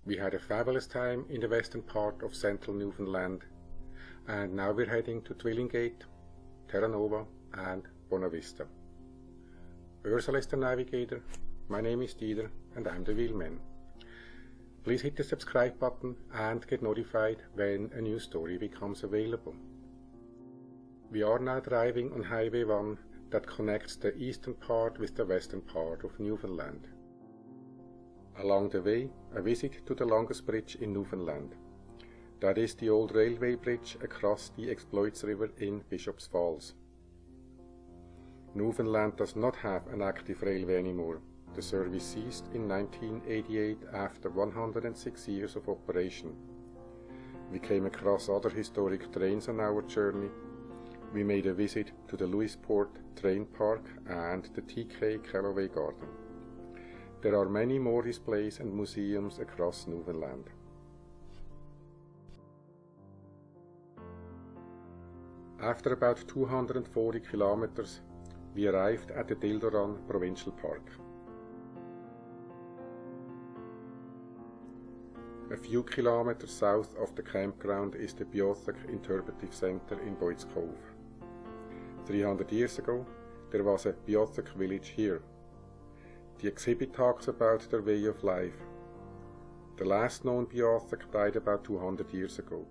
We had a fabulous time in the western part of central Newfoundland, and now we're heading to Twillingate, Terra and Bonavista. Ursula is the navigator, my name is Dieter and I'm the wheelman. Please hit the subscribe button and get notified when a new story becomes available. We are now driving on Highway 1 that connects the eastern part with the western part of Newfoundland. Along the way, a visit to the longest bridge in Newfoundland. That is the old railway bridge across the Exploits River in Bishop's Falls. Newfoundland does not have an active railway anymore. The service ceased in 1988 after 106 years of operation. We came across other historic trains on our journey. We made a visit to the Louisport Train Park and the TK Callaway Garden. There are many more displays and museums across Newfoundland. After about 240 kilometers, we arrived at the Dildo Provincial Park. A few kilometers south of the campground is the Beothuk Interpretive Center in Bight's Cove. 300 years ago, there was a Beothuk village here. The exhibit talks about their way of life. The last known Beothuk died about 200 years ago.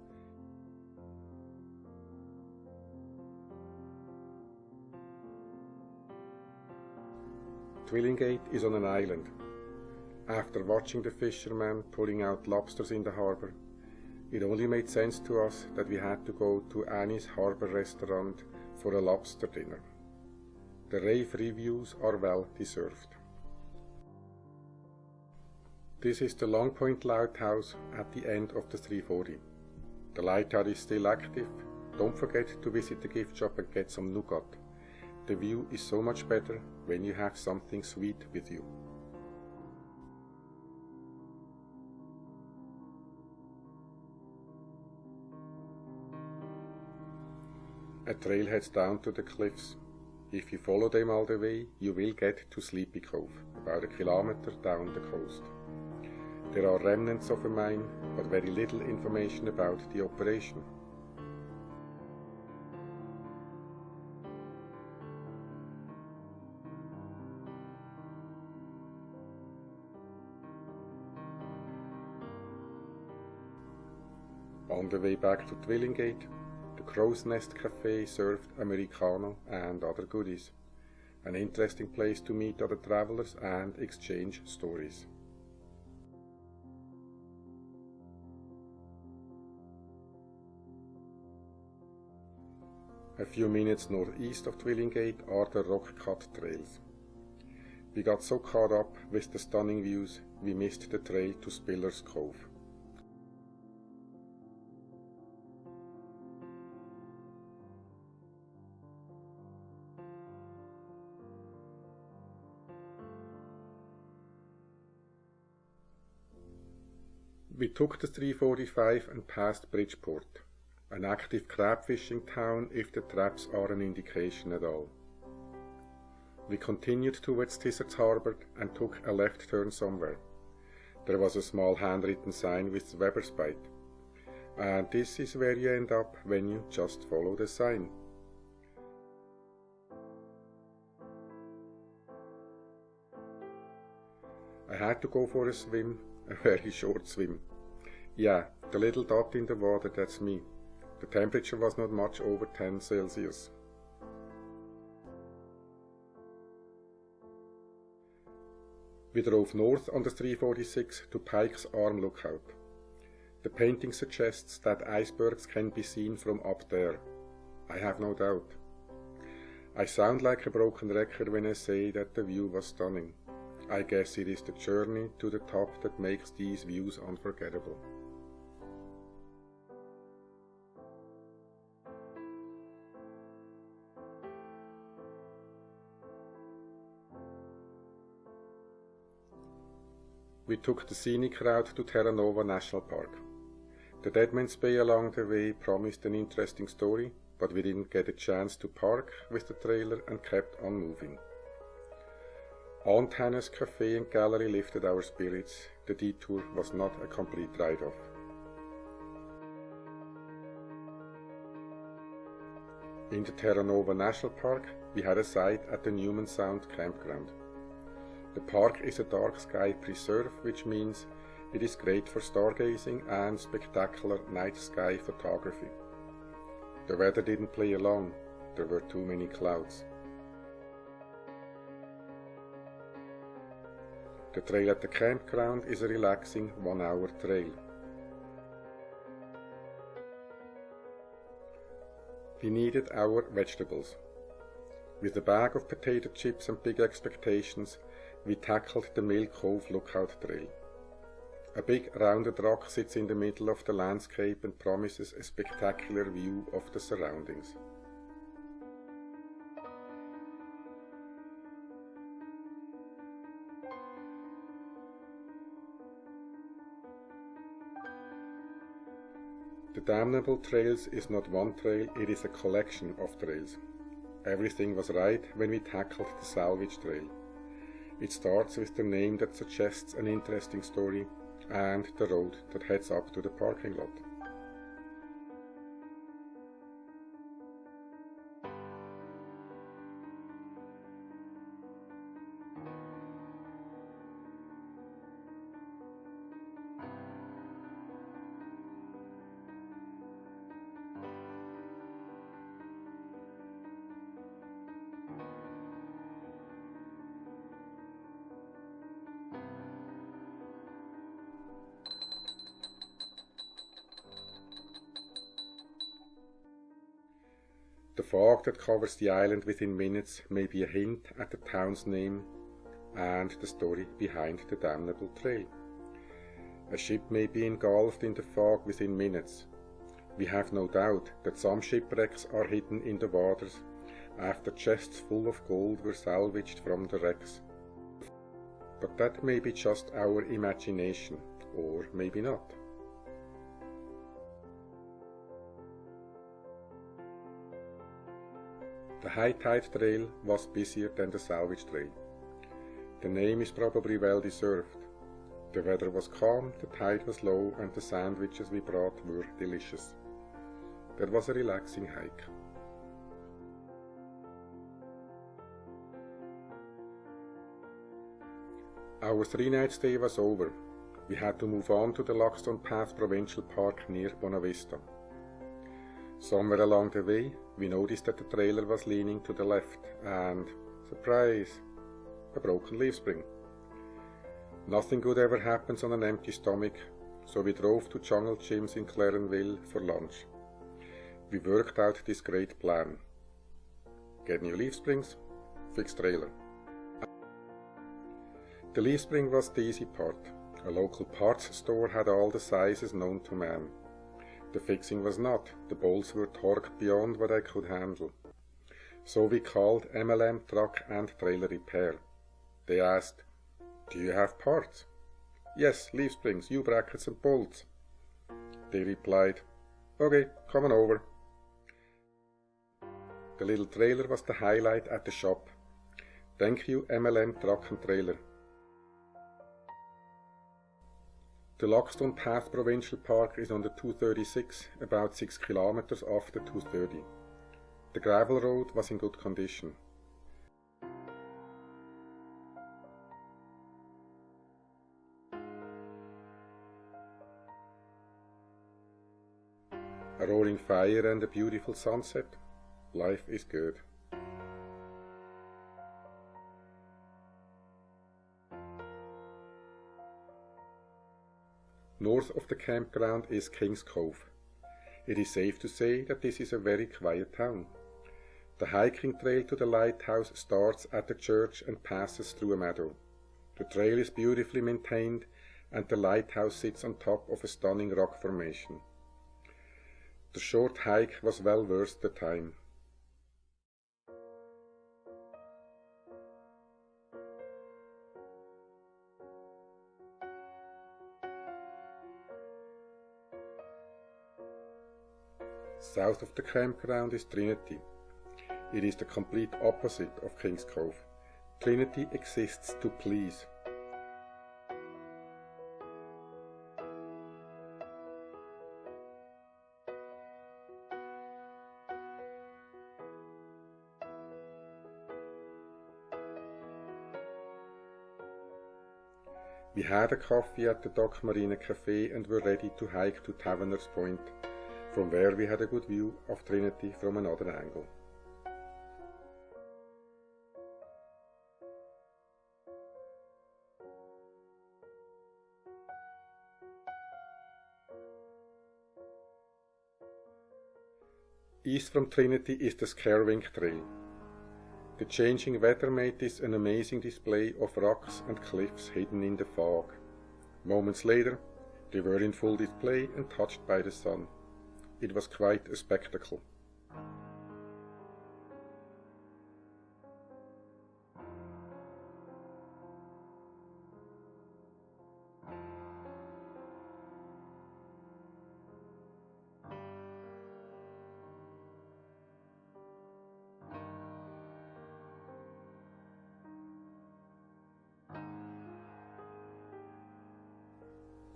Twillingate is on an island. After watching the fishermen pulling out lobsters in the harbour, it only made sense to us that we had to go to Annie's Harbour restaurant for a lobster dinner. The rave reviews are well deserved. This is the Long Point Lighthouse at the end of the 340. The lighthouse is still active. Don't forget to visit the gift shop and get some nougat. The view is so much better when you have something sweet with you. A trail heads down to the cliffs. If you follow them all the way, you will get to Sleepy Cove, about a kilometer down the coast. There are remnants of a mine, but very little information about the operation. On the way back to Twillingate, the Crow's Nest Cafe served Americano and other goodies. An interesting place to meet other travelers and exchange stories. A few minutes northeast of Twillingate are the Rockcut Trails. We got so caught up with the stunning views, we missed the trail to Spiller's Cove. We took the 345 and passed Bridgeport, an active crab fishing town if the traps are an indication at all. We continued towards Tizard's Harbour and took a left turn somewhere. There was a small handwritten sign with Weber's Bight, and this is where you end up when you just follow the sign. I had to go for a swim, a very short swim. Yeah, the little dot in the water, that's me. The temperature was not much over 10 Celsius. We drove north on the 346 to Pike's Arm Lookout. The painting suggests that icebergs can be seen from up there. I have no doubt. I sound like a broken record when I say that the view was stunning. I guess it is the journey to the top that makes these views unforgettable. We took the scenic route to Terra National Park. The Deadman's Bay along the way promised an interesting story, but we didn't get a chance to park with the trailer and kept on moving. Aunt Hannah's Cafe and Gallery lifted our spirits. the detour was not a complete write-off. In the Terra National Park, we had a site at the Newman Sound Campground. The park is a dark sky preserve, which means it is great for stargazing and spectacular night sky photography. The weather didn't play along, there were too many clouds. The trail at the campground is a relaxing 1-hour trail. We needed our vegetables. With a bag of potato chips and big expectations, we tackled the Mill Cove Lookout Trail. A big rounded rock sits in the middle of the landscape and promises a spectacular view of the surroundings. The Damnable Trails is not one trail, it is a collection of trails. Everything was right when we tackled the Salvage Trail. It starts with the name that suggests an interesting story and the road that heads up to the parking lot. The fog that covers the island within minutes may be a hint at the town's name and the story behind the Damnable Trail. A ship may be engulfed in the fog within minutes. We have no doubt that some shipwrecks are hidden in the waters after chests full of gold were salvaged from the wrecks. But that may be just our imagination, or maybe not. The High Tide Trail was busier than the Salvage Trail. The name is probably well deserved. The weather was calm, the tide was low, and the sandwiches we brought were delicious. That was a relaxing hike. Our 3-night stay was over. We had to move on to the Lockstone Path Provincial Park near Bonavista. Somewhere along the way, we noticed that the trailer was leaning to the left and, surprise, a broken leaf spring. Nothing good ever happens on an empty stomach, so we drove to Jungle Gyms in Clarenville for lunch. We worked out this great plan. Get new leaf springs, fix trailer. The leaf spring was the easy part. A local parts store had all the sizes known to man. The fixing was not, the bolts were torqued beyond what I could handle. So we called MLM Truck and Trailer Repair. They asked, "Do you have parts?" "Yes, leaf springs, U-brackets and bolts." They replied, "Okay, come on over." The little trailer was the highlight at the shop. Thank you, MLM Truck and Trailer. The Lockstone Path Provincial Park is on the 236, about 6 kilometers off the 230. The gravel road was in good condition. A roaring fire and a beautiful sunset. Life is good. North of the campground is King's Cove. It is safe to say that this is a very quiet town. The hiking trail to the Lighthouse starts at the church and passes through a meadow. The trail is beautifully maintained and the lighthouse sits on top of a stunning rock formation. The short hike was well worth the time. South of the campground is Trinity. It is the complete opposite of King's Cove. Trinity exists to please. We had a coffee at the Dock Marina Cafe and were ready to hike to Taverner's Point, from where we had a good view of Trinity from another angle. East from Trinity is the Skerwink Trail. The changing weather made this an amazing display of rocks and cliffs hidden in the fog. Moments later, they were in full display and touched by the sun. It was quite a spectacle.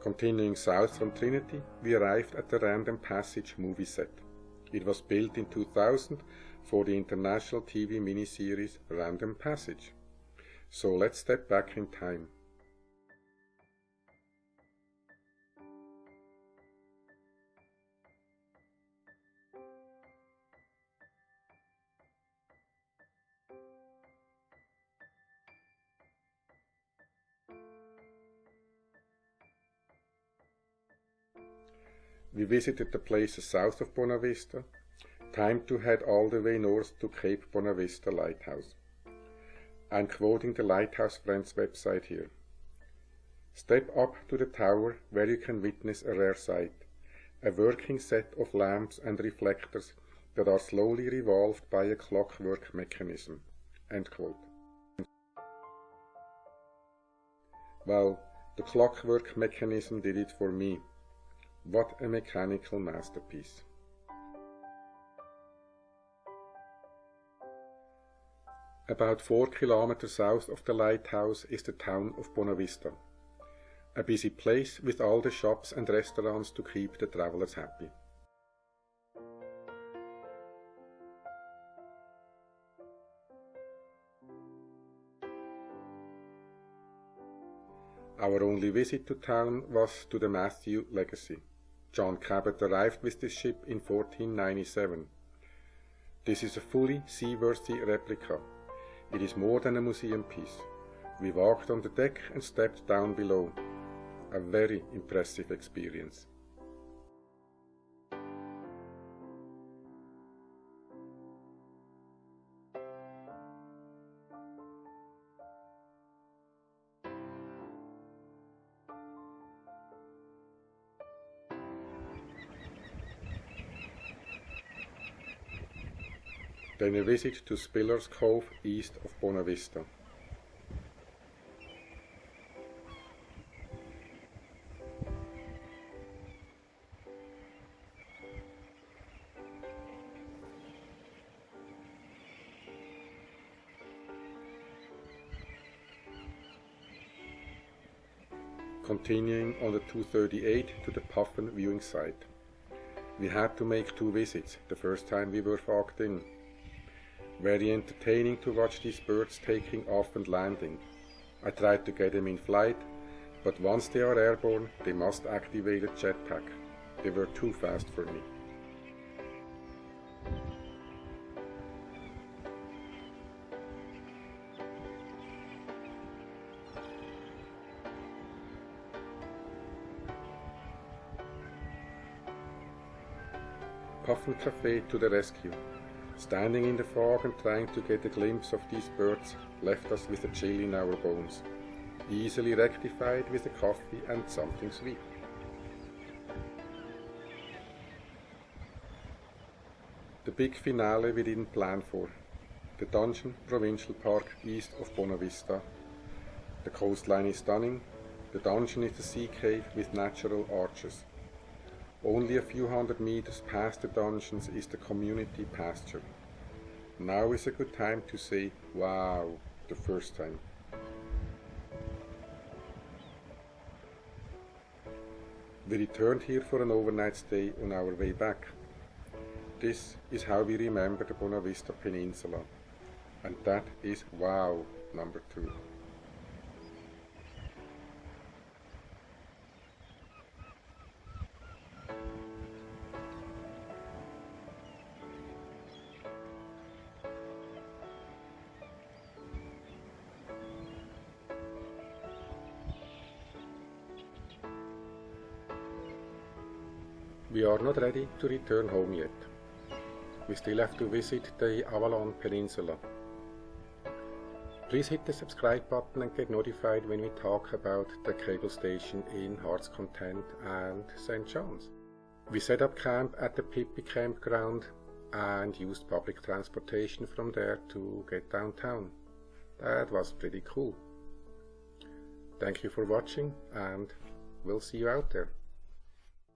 Continuing south from Trinity, we arrived at the Random Passage movie set. It was built in 2000 for the international TV miniseries Random Passage. So let's step back in time. We visited the places south of Bonavista. Time to head all the way north to Cape Bonavista Lighthouse. I'm quoting the Lighthouse Friends website here. Step up to the tower where you can witness a rare sight, a working set of lamps and reflectors that are slowly revolved by a clockwork mechanism. End quote. Well, the clockwork mechanism did it for me. What a mechanical masterpiece. About 4 kilometers south of the lighthouse is the town of Bonavista, a busy place with all the shops and restaurants to keep the travelers happy. Our only visit to town was to the Matthew Legacy. John Cabot arrived with this ship in 1497. This is a fully seaworthy replica. It is more than a museum piece. We walked on the deck and stepped down below. A very impressive experience. Then a visit to Spiller's Cove east of Bonavista. Continuing on the 238 to the Puffin viewing site. We had to make 2 visits the first time we were fogged in. Very entertaining to watch these birds taking off and landing. I tried to get them in flight, but once they are airborne, they must activate a jetpack. They were too fast for me. Puffin Cafe to the rescue. Standing in the fog and trying to get a glimpse of these birds left us with a chill in our bones, easily rectified with a coffee and something sweet. The big finale we didn't plan for. The Dungeon Provincial Park east of Bonavista. The coastline is stunning. The dungeon is a sea cave with natural arches. Only a few hundred meters past the dungeons is the community pasture. Now is a good time to say, wow, the first time. We returned here for an overnight stay on our way back. This is how we remember the Bonavista Peninsula. And that is wow number 2. We are not ready to return home yet. We still have to visit the Avalon Peninsula. Please hit the subscribe button and get notified when we talk about the cable station in Heart's Content and St. John's. We set up camp at the Pippi Campground and used public transportation from there to get downtown. That was pretty cool. Thank you for watching and we'll see you out there.